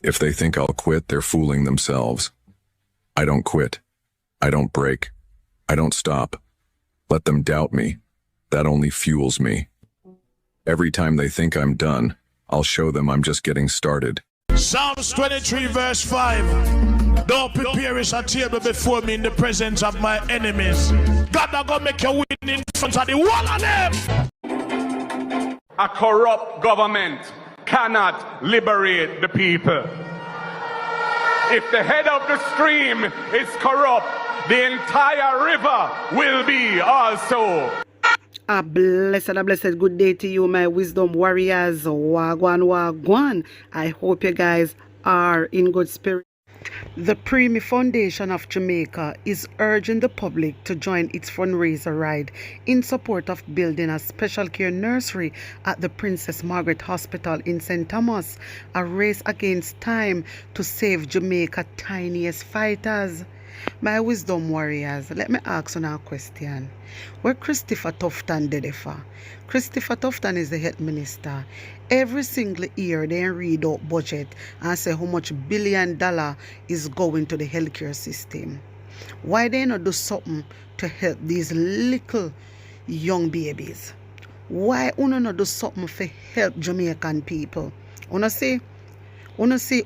If they think I'll quit, they're fooling themselves. I don't quit. I don't break. I don't stop. Let them doubt me. That only fuels me. Every time they think I'm done, I'll show them I'm just getting started. Psalms 23 verse 5. Don't prepare a table before me in the presence of my enemies. God not gonna make you win in front of the wall of them. A corrupt government cannot liberate the people. If the head of the stream is corrupt, the entire river will be also. A blessed good day to you, my wisdom warriors. Wagwan. I hope you guys are in good spirit. The Moree Foundation of Jamaica is urging the public to join its fundraiser ride in support of building a special care nursery at the Princess Margaret Hospital in St. Thomas, a race against time to save Jamaica's tiniest fighters. My wisdom warriors, let me ask you a question. Where Christopher Tufton did for? Christopher Tufton is the health minister. Every single year they read out budget and say how much $1 billion is going to the healthcare system. Why they not do something to help these little young babies? Why uno not do something for help Jamaican people? Uno see,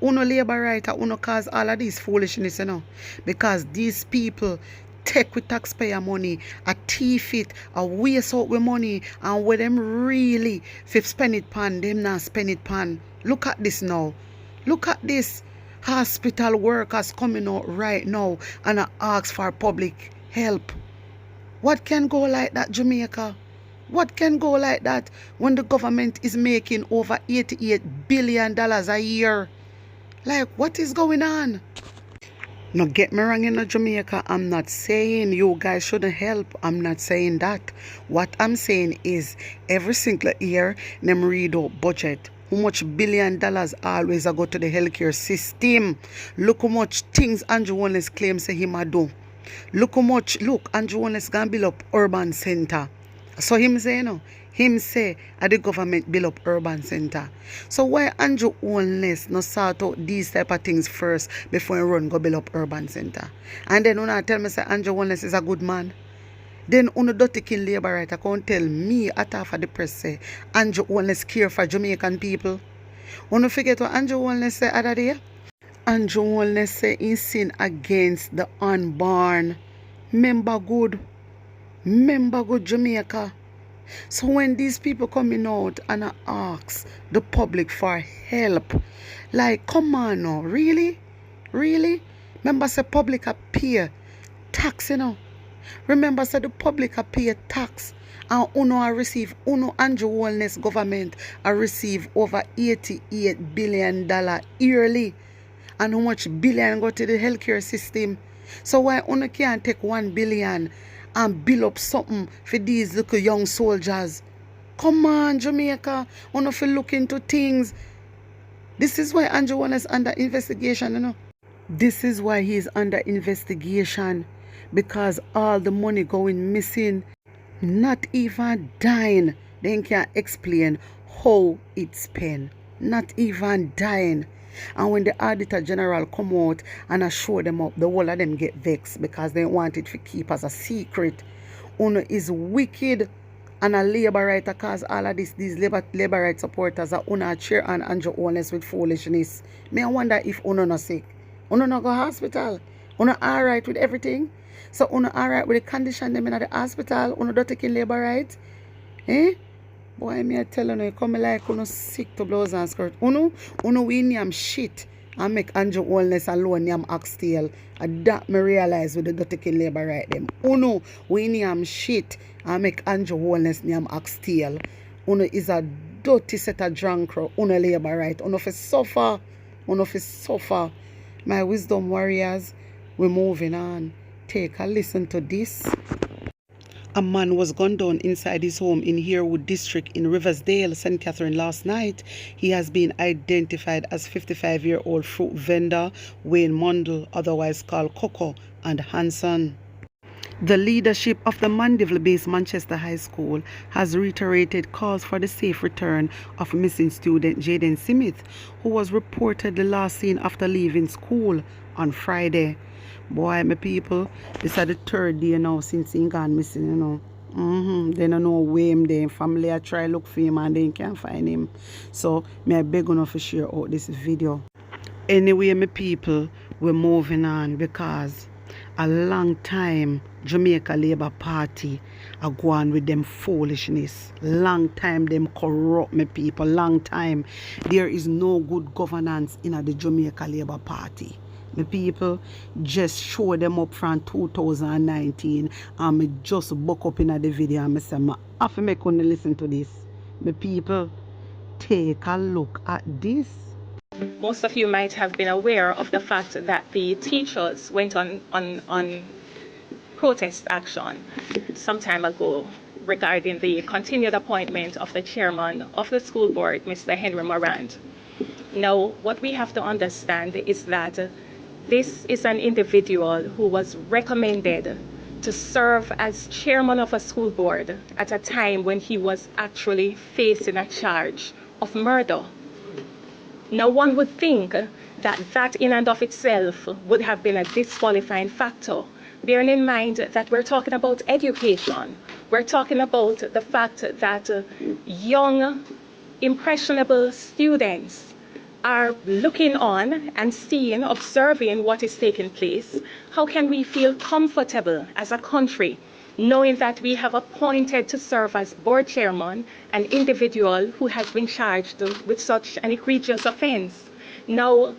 uno labor right, uno cause all of this foolishness, you know, because these people take with taxpayer money, a thief it, a waste out with money, and when them really if spend it pan, them not spend it pan. Look at this now. Look at this. Hospital workers coming out right now and ask for public help. What can go like that, Jamaica? What can go like that when the government is making over $88 billion a year? Like, what is going on? Now, get me wrong in Jamaica. I'm not saying you guys shouldn't help. I'm not saying that. What I'm saying is every single year, them read out budget. How much $1 billion always go to the healthcare system. Look how much things Andrew Wallace claims say him a do. Look, Andrew Wallace gonna build up urban center. So him say, you know, him say the government build up urban center. So why Andrew Wallace no sort out these type of things first before he run go build up urban center? And then when tell me say Andrew Wallace is a good man, then uno dirty kill labor right, I can't tell me at half of the press say Andrew Wallace care for Jamaican people. Uno forget what Andrew Wallace say other day? Andrew Wallace say he sin against the unborn. Remember good Jamaica. So when these people coming out and ask the public for help, like, come on now, really? Remember say public pay tax, you know. Remember say the public pay tax, and uno Andrew Wallace government receive over $88 billion yearly, and how much billion go to the healthcare system. So why uno can't take $1 billion and build up something for these little young soldiers? Come on, Jamaica. Uno fi look into things. This is why Andrew Wallace under investigation, you know. This is why he is under investigation. Because all the money going missing, not even dying, they can't explain how it's spent. Not even dying. And when the Auditor General come out and show them up, the whole of them get vexed because they want it to keep as a secret. Uno is wicked and a labor right cause all of these labor right supporters are Uno cheer and Andrew Wallace with foolishness. Me I wonder if Uno not sick. Uno not go hospital. Uno alright with everything. So Uno alright with the condition them in the hospital. Uno don't take in labor right. Eh? Boy, me I tell you, come like uno sick to blouse and skirt. Uno we name shit and make Andrew Wallace alone name oxtail. And that me realize with the dirty labor right them. Uno we name shit and make Andrew Wallace name oxtail. Uno is a dirty set of drunk. Uno labor right. Uno fi suffer. My wisdom warriors, we're moving on. Take a listen to this. A man was gunned down inside his home in Harewood District in Riversdale, St. Catherine last night. He has been identified as 55-year-old fruit vendor Wayne Mundle, otherwise called Coco and Hanson. The leadership of the Mandeville-based Manchester High School has reiterated calls for the safe return of missing student Jaden Smith, who was reportedly last seen after leaving school on Friday. Boy, my people, this is the third day now since he gone missing, you know. They don't know where him there. Family I try look for him and they can't find him. So, me I beg you to share out this video. Anyway, my people, we're moving on because a long time Jamaica Labour Party are going with them foolishness. Long time them corrupt, my people. Long time. There is no good governance in the Jamaica Labour Party. My people, just show them up from 2019 and me just buck up in the video and me say, I have to make you listen to this. My people, take a look at this. Most of you might have been aware of the fact that the teachers went on protest action some time ago regarding the continued appointment of the chairman of the school board, Mr. Henry Morant. Now, what we have to understand is that this is an individual who was recommended to serve as chairman of a school board at a time when he was actually facing a charge of murder. Now, one would think that that in and of itself would have been a disqualifying factor, bearing in mind that we're talking about education. We're talking about the fact that young, impressionable students are looking on and seeing, observing what is taking place. How can we feel comfortable as a country knowing that we have appointed to serve as board chairman an individual who has been charged with such an egregious offense? Now,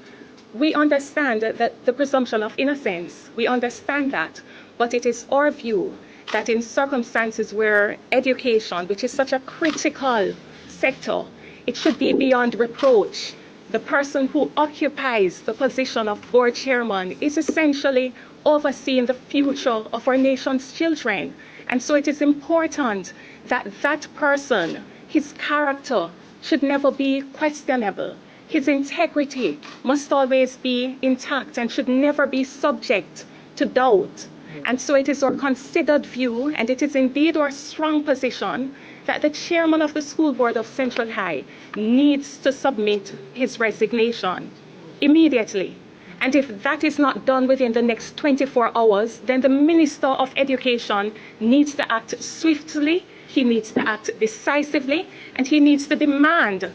we understand that the presumption of innocence, we understand that, but it is our view that in circumstances where education, which is such a critical sector, it should be beyond reproach. The person who occupies the position of board chairman is essentially overseeing the future of our nation's children. And so it is important that that person, his character, should never be questionable. His integrity must always be intact and should never be subject to doubt. And so it is our considered view, and it is indeed our strong position, that the chairman of the school board of Central High needs to submit his resignation immediately. And if that is not done within the next 24 hours, then the Minister of Education needs to act swiftly, he needs to act decisively, and he needs to demand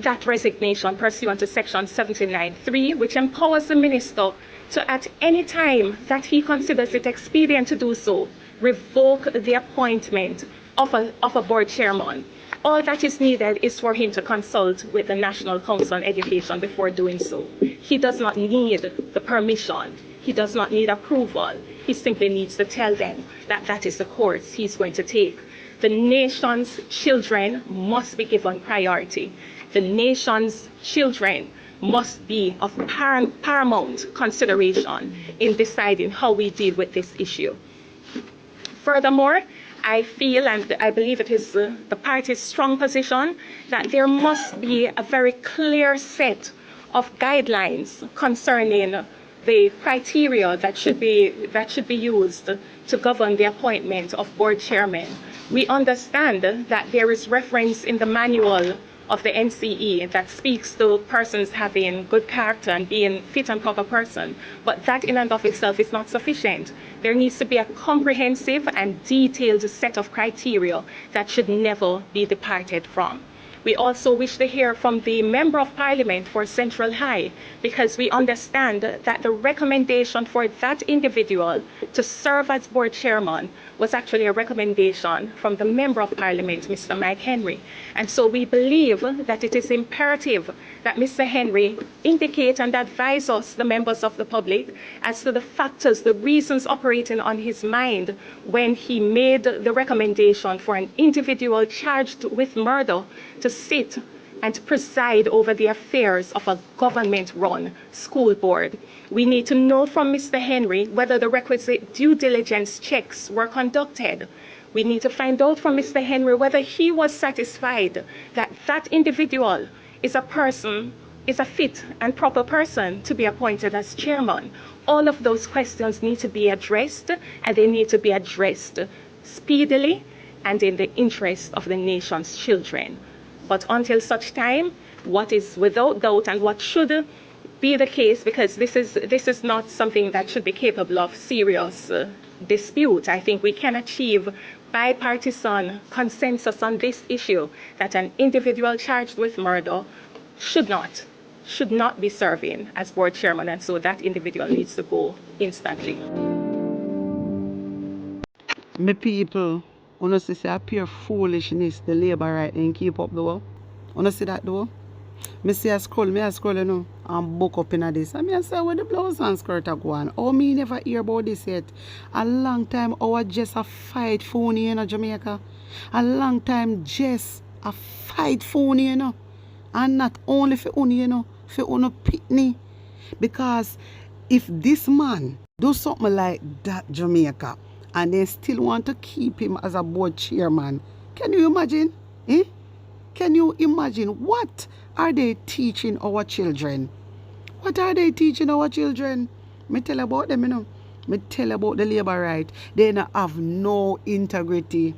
that resignation pursuant to Section 79(3), which empowers the minister to, at any time that he considers it expedient to do so, revoke the appointment of a board chairman. All that is needed is for him to consult with the National Council on Education before doing so. He does not need the permission. He does not need approval. He simply needs to tell them that that is the course he's going to take. The nation's children must be given priority. The nation's children must be of paramount consideration in deciding how we deal with this issue. Furthermore, I feel, and I believe it is the party's strong position, that there must be a very clear set of guidelines concerning the criteria that should be used to govern the appointment of board chairmen. We understand that there is reference in the manual of the NCE that speaks to persons having good character and being fit and proper person, but that in and of itself is not sufficient. There needs to be a comprehensive and detailed set of criteria that should never be departed from. We also wish to hear from the Member of Parliament for Central High, because we understand that the recommendation for that individual to serve as board chairman was actually a recommendation from the Member of Parliament, Mr. Mike Henry. And so we believe that it is imperative that Mr. Henry indicate and advise us, the members of the public, as to the factors, the reasons operating on his mind when he made the recommendation for an individual charged with murder to sit and preside over the affairs of a government-run school board. We need to know from Mr. Henry whether the requisite due diligence checks were conducted. We need to find out from Mr. Henry whether he was satisfied that that individual is a person is a fit and proper person to be appointed as chairman. All of those questions need to be addressed, and they need to be addressed speedily and in the interest of the nation's children. But until such time, what is without doubt and what should be the case, because this is not something that should be capable of serious dispute. I think we can achieve bipartisan consensus on this issue, that an individual charged with murder should not be serving as board chairman, and so that individual needs to go instantly. My people, wanna see a pure foolishness, the labor right and keep up though. Wanna see that though? Me see a scroll, you know, and book up in this. And I say where the blouse and skirt are going. Oh, me never hear about this yet. A long time our just a fight for you know, Jamaica. A long time just a fight for you know. And not only for you know, for pitney. Because if this man do something like that, Jamaica, and they still want to keep him as a board chairman, can you imagine? Eh? Can you imagine? What are they teaching our children? What are they teaching our children? Me tell about them, you know. Me tell about the labor right. They not have no integrity.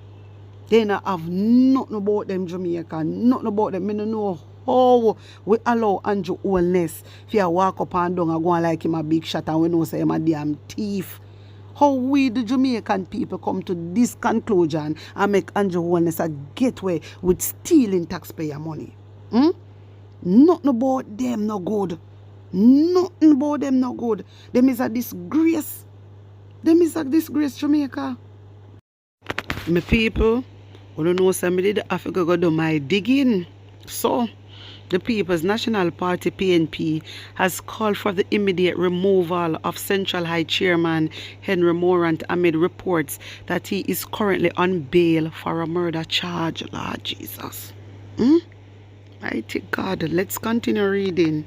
They not have nothing about them, Jamaica. Nothing about them. Me don't know how we allow Andrew Holness if you walk up and down and go like him a big shot and we know say him a damn thief. How we, the Jamaican people, come to this conclusion and make Andrew Holness a gateway with stealing taxpayer money? Nothing about them no good. Nothing about them no good. Them is a disgrace. Them is a disgrace, Jamaica. My people, I don't know somebody did have to go do my digging. So, the People's National Party PNP has called for the immediate removal of Central High Chairman Henry Morant amid reports that he is currently on bail for a murder charge. Lord Jesus. Mighty God. Let's continue reading.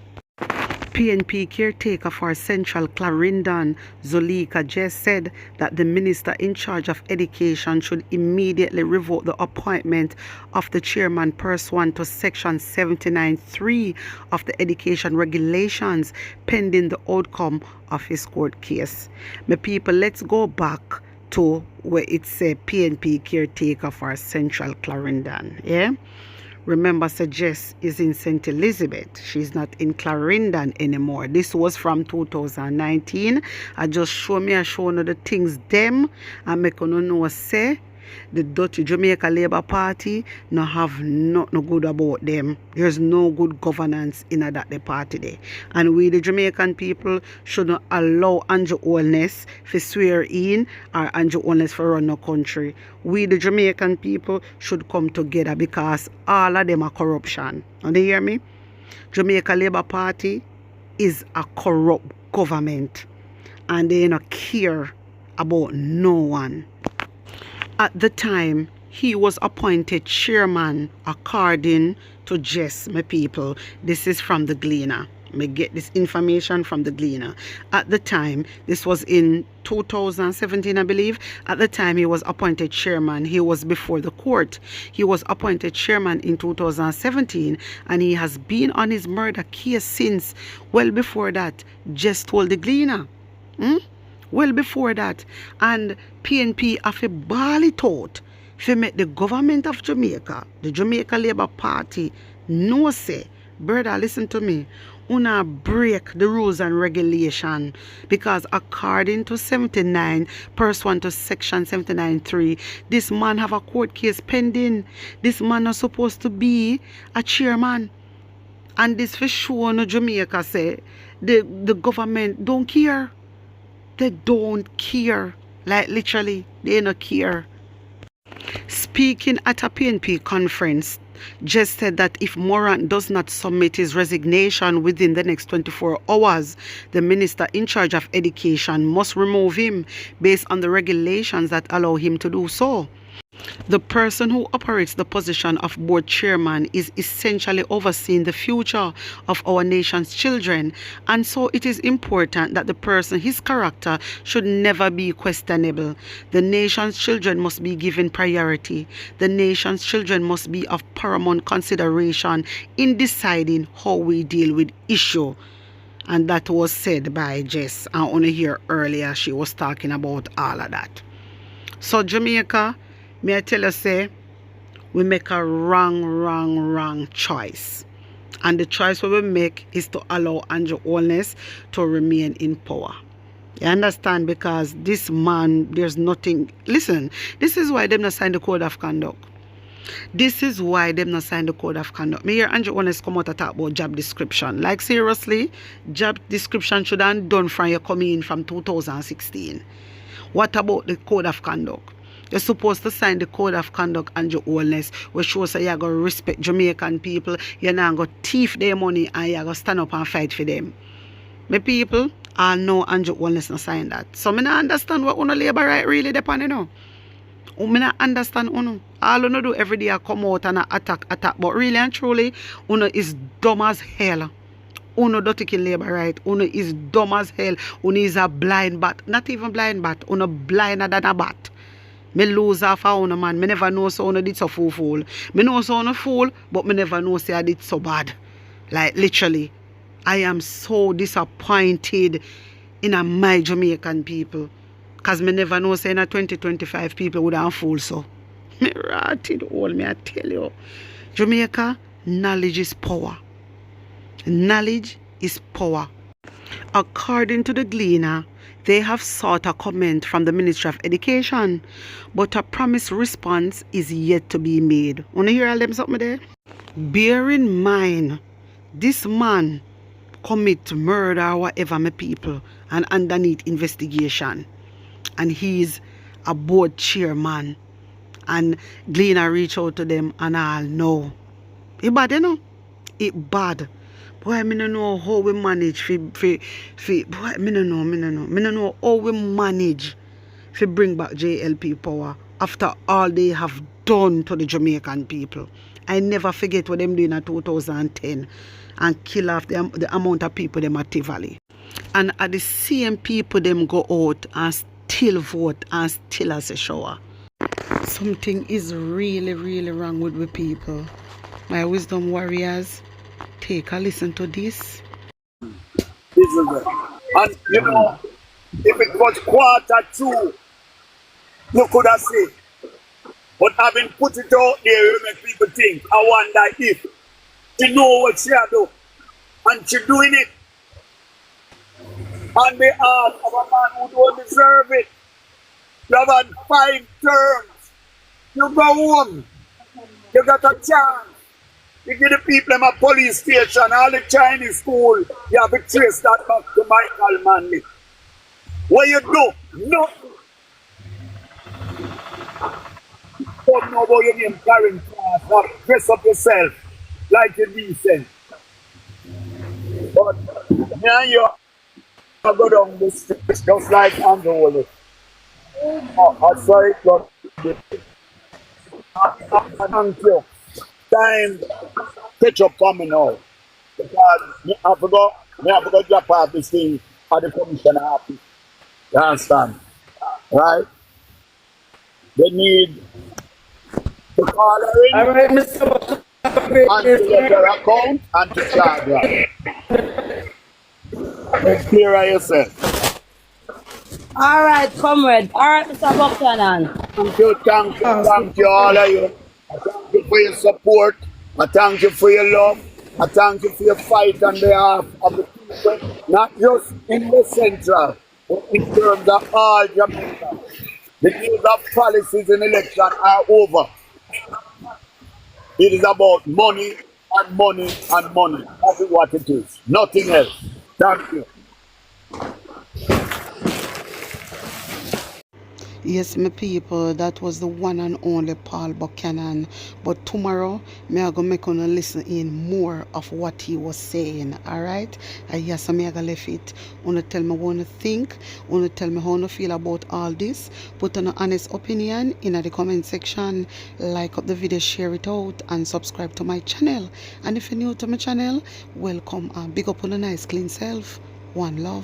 PNP caretaker for Central Clarendon, Zulika just said that the minister in charge of education should immediately revoke the appointment of the chairman pursuant to section 79(3) of the education regulations pending the outcome of his court case. My people, let's go back to where it says PNP caretaker for Central Clarendon. Yeah? Remember, Jess is in St. Elizabeth. She's not in Clarendon anymore. This was from 2019. I just show the things them and make you know say the dirty Jamaica Labour Party no have nothing good about them. There's no good governance in that party there. And we the Jamaican people shouldn't allow Andrew Holness to swear in or Andrew Holness for run the country. We the Jamaican people should come together because all of them are corruption. And you hear me? Jamaica Labour Party is a corrupt government and they don't care about no one. At the time, he was appointed chairman according to Jess, my people. This is from the Gleaner. Me get this information from the Gleaner. At the time, this was in 2017, I believe. At the time he was appointed chairman, he was before the court. He was appointed chairman in 2017 and he has been on his murder case since. Well before that, Jess told the Gleaner. Well before that, and PNP have a bally thought to make the government of Jamaica, the Jamaica Labour Party, no say, brother, listen to me, una break the rules and regulation because according to 79 pursuant to section 79(3), this man have a court case pending. This man is supposed to be a chairman, and this for sure no Jamaica say the government don't care. They don't care. Like literally, they don't care. Speaking at a PNP conference, Jess said that if Morant does not submit his resignation within the next 24 hours, the minister in charge of education must remove him based on the regulations that allow him to do so. The person who operates the position of board chairman is essentially overseeing the future of our nation's children, and so it is important that the person, his character, should never be questionable. The nation's children must be given priority. The nation's children must be of paramount consideration in deciding how we deal with issue. And that was said by Jess. I only hear earlier she was talking about all of that. So Jamaica, may I tell you, say, we make a wrong choice. And the choice we will make is to allow Andrew Holness to remain in power. You understand? Because this man, there's nothing. Listen, this is why them not sign the code of conduct. This is why them not sign the code of conduct. Me hear Andrew Holness come out to talk about job description. Like seriously, job description should have done from you coming in from 2016. What about the code of conduct? You're supposed to sign the code of conduct, Andrew Holness, which shows that you're going to respect Jamaican people, you're not going to thief their money, and you're going to stand up and fight for them. My people, I know Andrew Holness not sign that. So I don't understand what uno labor right really depend, you know. I don't understand uno. All uno do every day I come out and attack. But really and truly, uno is dumb as hell. Uno don't take in labor right. Uno is dumb as hell. Uno is a blind bat. Not even blind bat. Uno blinder than a bat. Me lose off a uno, man. Me never know so uno did so fool. Me know so uno fool, but me never know say I did so bad. Like literally. I am so disappointed in my Jamaican people. Because me never know say in a 2025 people would have fool so. Me rotted all, me I tell you. Jamaica, knowledge is power. Knowledge is power. According to the Gleaner, they have sought a comment from the Ministry of Education, but a promised response is yet to be made. Wanna hear all them something there? Bear in mind, this man commit murder or whatever, my people, and underneath investigation. And he's a board chairman. And Gleaner reach out to them and all know. It bad, you know? It bad. Boy, I don't know how we manage boy, I don't know how we manage to bring back JLP power after all they have done to the Jamaican people. I never forget what them doing in 2010 and kill off the amount of people them at Tivoli. And at the same people them go out and still vote and still as a shower. Something is really wrong with the people. My wisdom warriors, take a listen to this. And you know, if it was Q2, you could have said. But having put it out there, you make people think, I wonder if she know what she do. And she doing it on behalf of a man who don't deserve it. You have had 5 terms. You go home. You got a chance. You give the people in a police station, all the Chinese school, you have to trace that back to Michael Manley. What you do? Nothing. Don't know about your name, Karen Class. Dress up yourself like you're decent. But me and you go down the streets just like Andrew Holness. I saw it, but thank you. Time catch up coming now. Because I forgot drop off this thing at the commissioner office. You understand? Right? They need to call her in. All right, Mr. And to get her account and to charge her. Make clear of yourself. All right, comrade. All right, Mr. Buchanaan. Thank you, all of you. I thank you for your support. I thank you for your love. I thank you for your fight on behalf of the people, not just in the central, but in terms of all Jamaica. The days of policies in election are over. It is about money and money and money. That is what it is. Nothing else. Thank you. Yes, my people, that was the one and only Paul Buchanan. But tomorrow, me I go make una listen in more of what he was saying. Alright? Yes, me I go left it. Una tell me what you think. Una tell me how you feel about all this. Put an honest opinion in the comment section. Like up the video, share it out, and subscribe to my channel. And if you're new to my channel, welcome and big up on a nice clean self. One love.